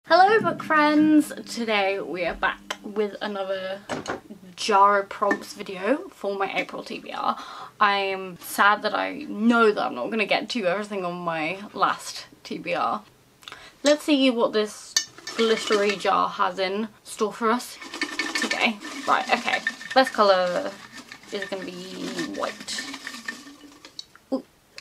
Hello book friends! Today we are back with another jar of prompts video for my April TBR. I'm sad that I know that I'm not going to get to everything on my last TBR. Let's see what this glittery jar has in store for us today. Right, okay. Best colour is going to be white.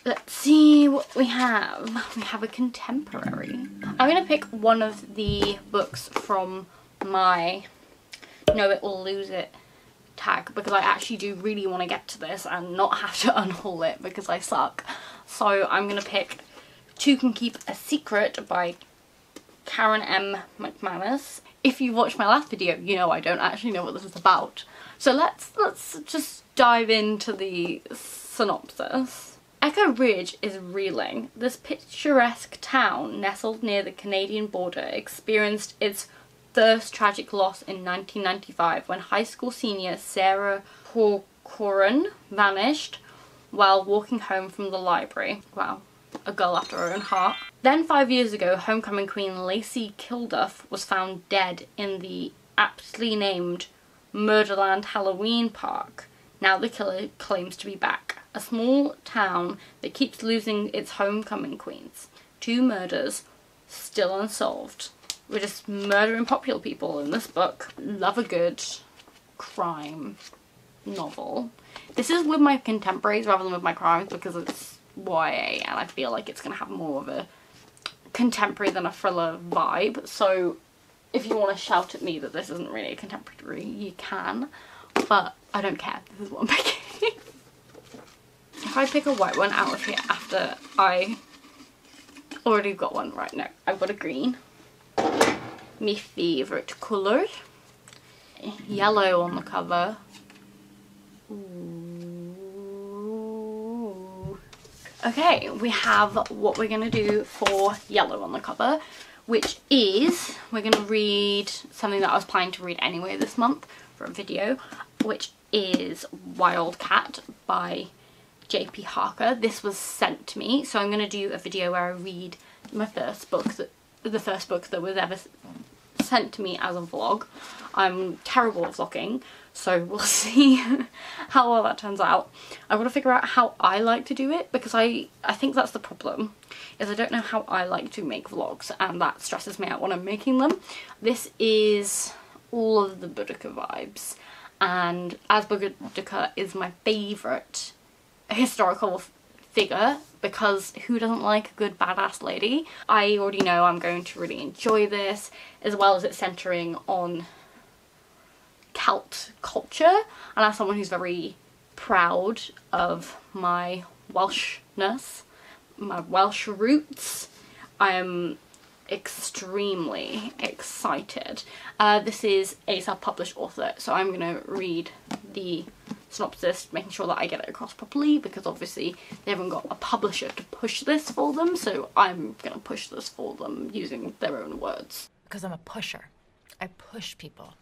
Let's see what we have. We have a contemporary. I'm going to pick one of the books from my Know It or Lose It tag because I actually do really want to get to this and not have to unhaul it because I suck. So I'm going to pick Two Can Keep a Secret by Karen M. McManus. If you watched my last video, you know I don't actually know what this is about. So let's just dive into the synopsis. Echo Ridge is reeling. This picturesque town, nestled near the Canadian border, experienced its first tragic loss in 1995 when high school senior Sarah Corcoran vanished while walking home from the library. Wow, a girl after her own heart. Then 5 years ago, homecoming queen Lacey Kilduff was found dead in the aptly named Murderland Halloween Park. Now the killer claims to be back. A small town that keeps losing its homecoming queens. 2 murders still unsolved. We're just murdering popular people in this book. Love a good crime novel. This is with my contemporaries rather than with my crimes because it's YA and I feel like it's going to have more of a contemporary than a thriller vibe. So if you want to shout at me that this isn't really a contemporary, you can. But I don't care. This is what I'm picking. If I pick a white one out of here after I already got one, right, no, I've got a green. My favourite colour. Yellow on the cover. Ooh. Okay, we have what we're going to do for yellow on the cover, which is, we're going to read something that I was planning to read anyway this month for a video, which is Wildcat by J.P. Harker. This was sent to me, so I'm going to do a video where I read my first book, the first book that was ever sent to me as a vlog. I'm terrible at vlogging, so we'll see how well that turns out. I want to figure out how I like to do it because I think that's the problem, is I don't know how I like to make vlogs and that stresses me out when I'm making them. This is all of the Boudica vibes, and as Boudica is my favourite historical figure because who doesn't like a good badass lady, I already know I'm going to really enjoy this, as well as it centering on Celt culture, and as someone who's very proud of my Welshness, my Welsh roots, I am extremely excited. This is a self-published author, so I'm going to read the synopsis, making sure that I get it across properly because obviously they haven't got a publisher to push this for them, so I'm going to push this for them using their own words. Because I'm a pusher. I push people.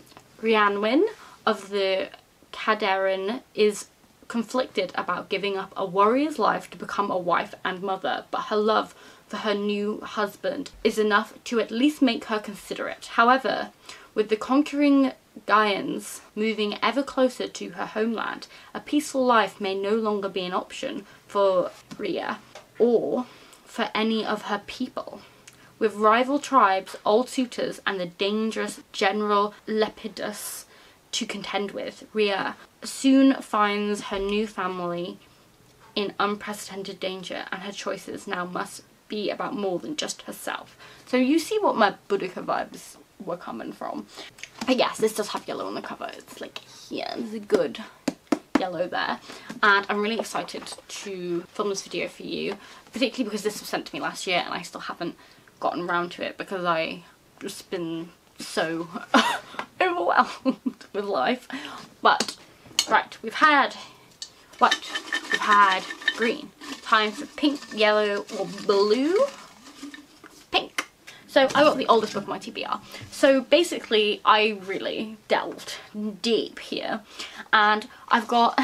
Rhiannon of the Caderin is conflicted about giving up a warrior's life to become a wife and mother, but her love for her new husband is enough to at least make her consider it. However, with the conquering Gaians moving ever closer to her homeland, a peaceful life may no longer be an option for Rhea or for any of her people. With rival tribes, old suitors, and the dangerous General Lepidus to contend with, Rhea soon finds her new family in unprecedented danger, and her choices now must be about more than just herself. So you see what my Boudica vibes were coming from. But yes, this does have yellow on the cover. It's like here, there's a good yellow there. And I'm really excited to film this video for you, particularly because this was sent to me last year and I still haven't gotten around to it because I've just been so overwhelmed with life. But right, we've had white, we've had green. Time for pink, yellow, or blue. Pink. So I got the oldest book of my TBR. So basically I really delved deep here, and I've got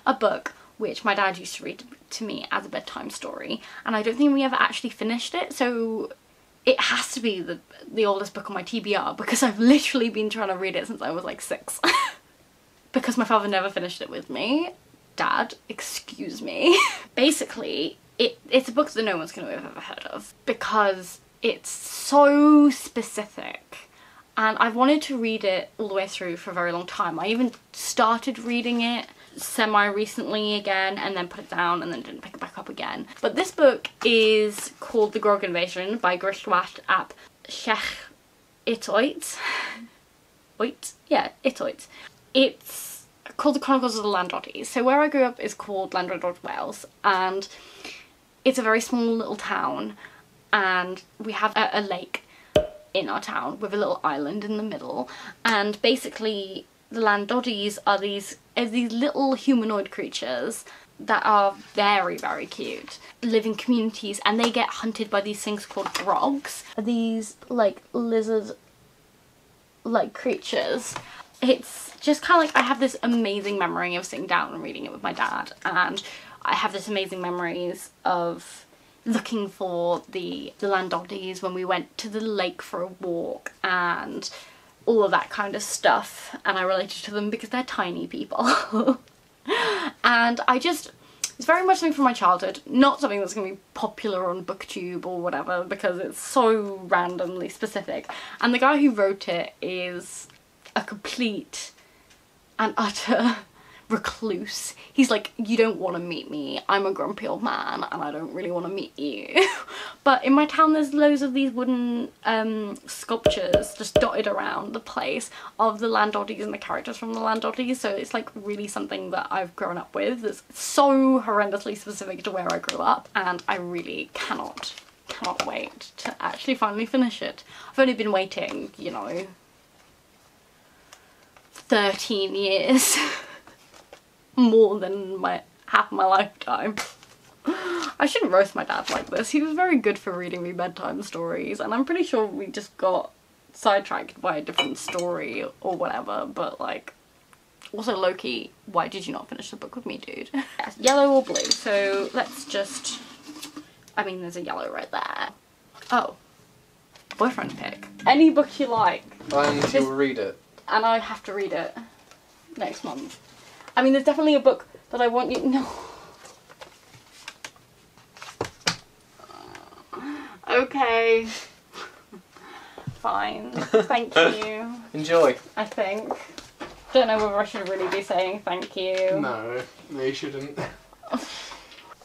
a book which my dad used to read to me as a bedtime story, and I don't think we ever actually finished it, so it has to be the oldest book on my TBR because I've literally been trying to read it since I was like 6. Because my father never finished it with me. Dad, excuse me. Basically, it's a book that no one's going to have ever heard of because it's so specific. And I've wanted to read it all the way through for a very long time. I even started reading it semi-recently again and then put it down and then didn't pick it back up again. But this book is called The Grog Invasion by Grishwat ap Shech Itoit. Oit? Yeah, Itoit. It's called The Chronicles of the Landoddies. So where I grew up is called Landodod, Wales, and it's a very small little town, and we have a lake in our town with a little island in the middle, and basically the Landoddies are these little humanoid creatures that are very, very cute, live in communities, and they get hunted by these things called grogs. These like lizard like creatures. It's just kind of like, I have this amazing memory of sitting down and reading it with my dad, and I have this amazing memories of looking for the Landoddies when we went to the lake for a walk and all of that kind of stuff, and I related to them because they're tiny people. And it's very much something from my childhood, not something that's going to be popular on BookTube or whatever because it's so randomly specific. And the guy who wrote it is a complete and utter recluse. He's like, you don't want to meet me, I'm a grumpy old man and I don't really want to meet you. But in my town there's loads of these wooden sculptures just dotted around the place of the Landoddies and the characters from the Landoddies, so it's like really something that I've grown up with. It's so horrendously specific to where I grew up, and I really cannot wait to actually finally finish it. I've only been waiting, you know, 13 years. More than half my lifetime. I shouldn't roast my dad like this. He was very good for reading me bedtime stories, and I'm pretty sure we just got sidetracked by a different story or whatever, but like, also low-key, why did you not finish the book with me, dude? Yes, yellow or blue, so let's just, I mean there's a yellow right there. Oh, boyfriend pick. Any book you like. And you'll read it. And I have to read it next month. I mean, there's definitely a book that I want you... No. Okay. Fine. Thank you. Enjoy. I think. Don't know whether I should really be saying thank you. No, you shouldn't.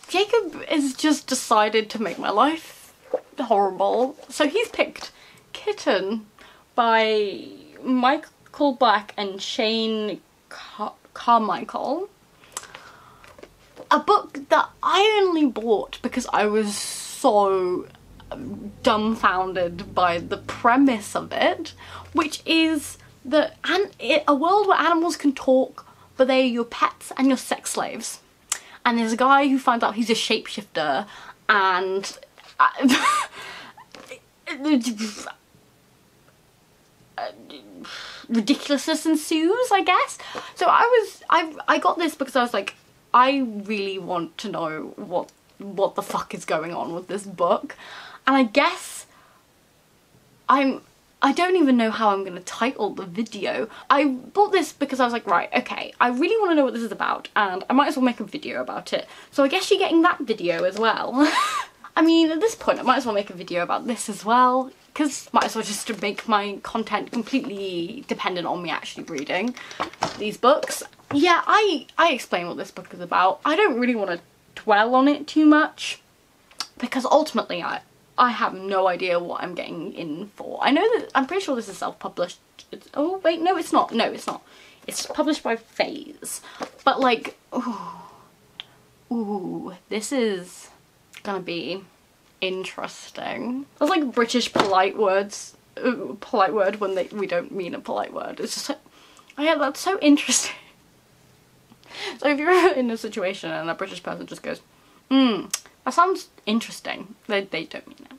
Jacob has just decided to make my life horrible. So he's picked Kitten by Michael Black and Shane Carmichael, a book that I only bought because I was so dumbfounded by the premise of it, which is that a world where animals can talk, but they're your pets and your sex slaves. And there's a guy who finds out he's a shapeshifter, and ridiculousness ensues, I guess. So I got this because I was like, I really want to know what the fuck is going on with this book. And I guess I don't even know how I'm gonna title the video. I bought this because I was like, right, okay, I really want to know what this is about, and I might as well make a video about it. So I guess you're getting that video as well. I mean, at this point I might as well make a video about this as well, because might as well just make my content completely dependent on me actually reading these books. Yeah, I explain what this book is about. I don't really want to dwell on it too much, because ultimately I have no idea what I'm getting in for. I know that, I'm pretty sure this is self-published. Oh wait, no it's not. No, it's not. It's published by Phase. But like, ooh, this is gonna be interesting. That's like British polite words, polite word when we don't mean a polite word. It's just like, oh yeah, that's so interesting. So if you're in a situation and a British person just goes, that sounds interesting, they don't mean it.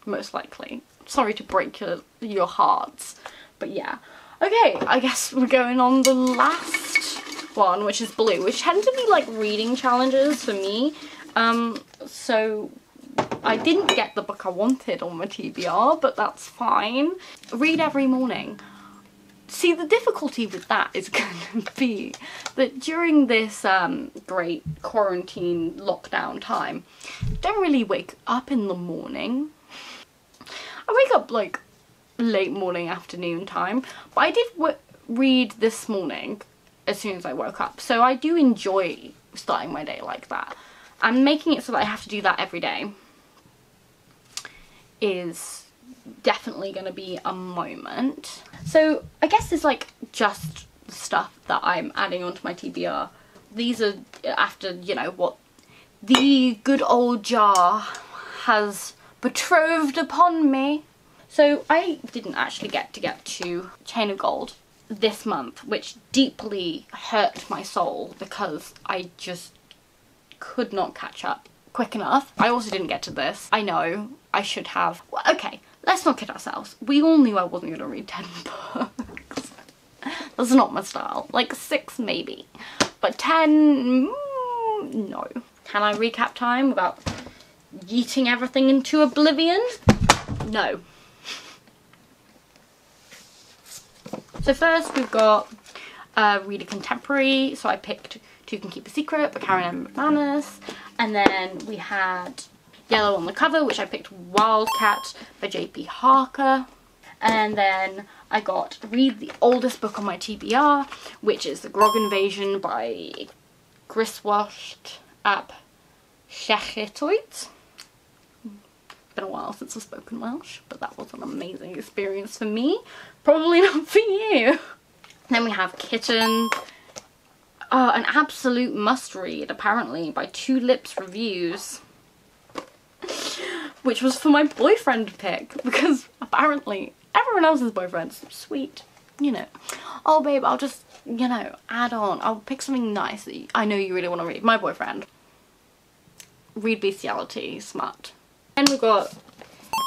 Most likely. Sorry to break your hearts, but yeah. Okay, I guess we're going on the last one, which is blue, which tend to be like reading challenges for me. So I didn't get the book I wanted on my TBR, but that's fine. Read every morning. See, the difficulty with that is going to be that during this great quarantine lockdown time, I don't really wake up in the morning. I wake up like late morning, afternoon time, but I did read this morning as soon as I woke up, so I do enjoy starting my day like that. And making it so that I have to do that every day is definitely going to be a moment. So I guess there's like just the stuff that I'm adding onto my TBR. These are after, you know, what the good old jar has betrothed upon me. So I didn't actually get to Chain of Gold this month, which deeply hurt my soul because I just could not catch up quick enough. I also didn't get to this. I know I should have. Well, okay, let's not kid ourselves. We all knew I wasn't going to read 10 books. That's not my style. Like 6 maybe, but 10, no. Can I recap time without yeeting everything into oblivion? No. So first we've got read a contemporary. So I picked Two Can Keep a Secret by Karen M. McManus. And then we had Yellow on the Cover, which I picked Wildcat by J.P. Harker. And then I got read the oldest book on my TBR, which is The Grog Invasion by Griswasht ap Shechetoit. Been a while since I've spoken Welsh, but that was an amazing experience for me. Probably not for you. Then we have Kitten. An absolute must read, apparently, by Two Lips Reviews. Which was for my boyfriend to pick, because apparently everyone else's boyfriend's sweet, you know. Oh babe, I'll just, you know, add on. I'll pick something nice that I know you really want to read. My boyfriend. Read Bestiality, smart. And we've got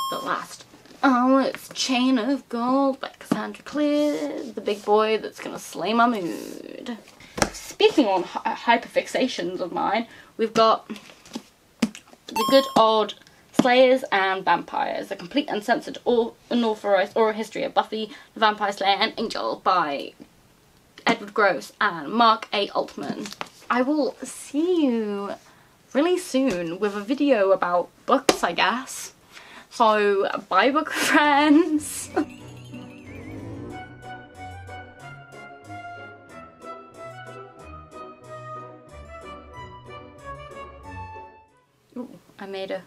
the last. Oh, it's Chain of Gold by Cassandra Clare, the big boy that's gonna slay my mood. Speaking on hyperfixations of mine, we've got The Good Old Slayers and Vampires, a complete uncensored, unauthorized oral history of Buffy the Vampire Slayer and Angel by Edward Gross and Mark A. Altman. I will see you really soon with a video about books, I guess. So, bye book friends! Ooh, I made a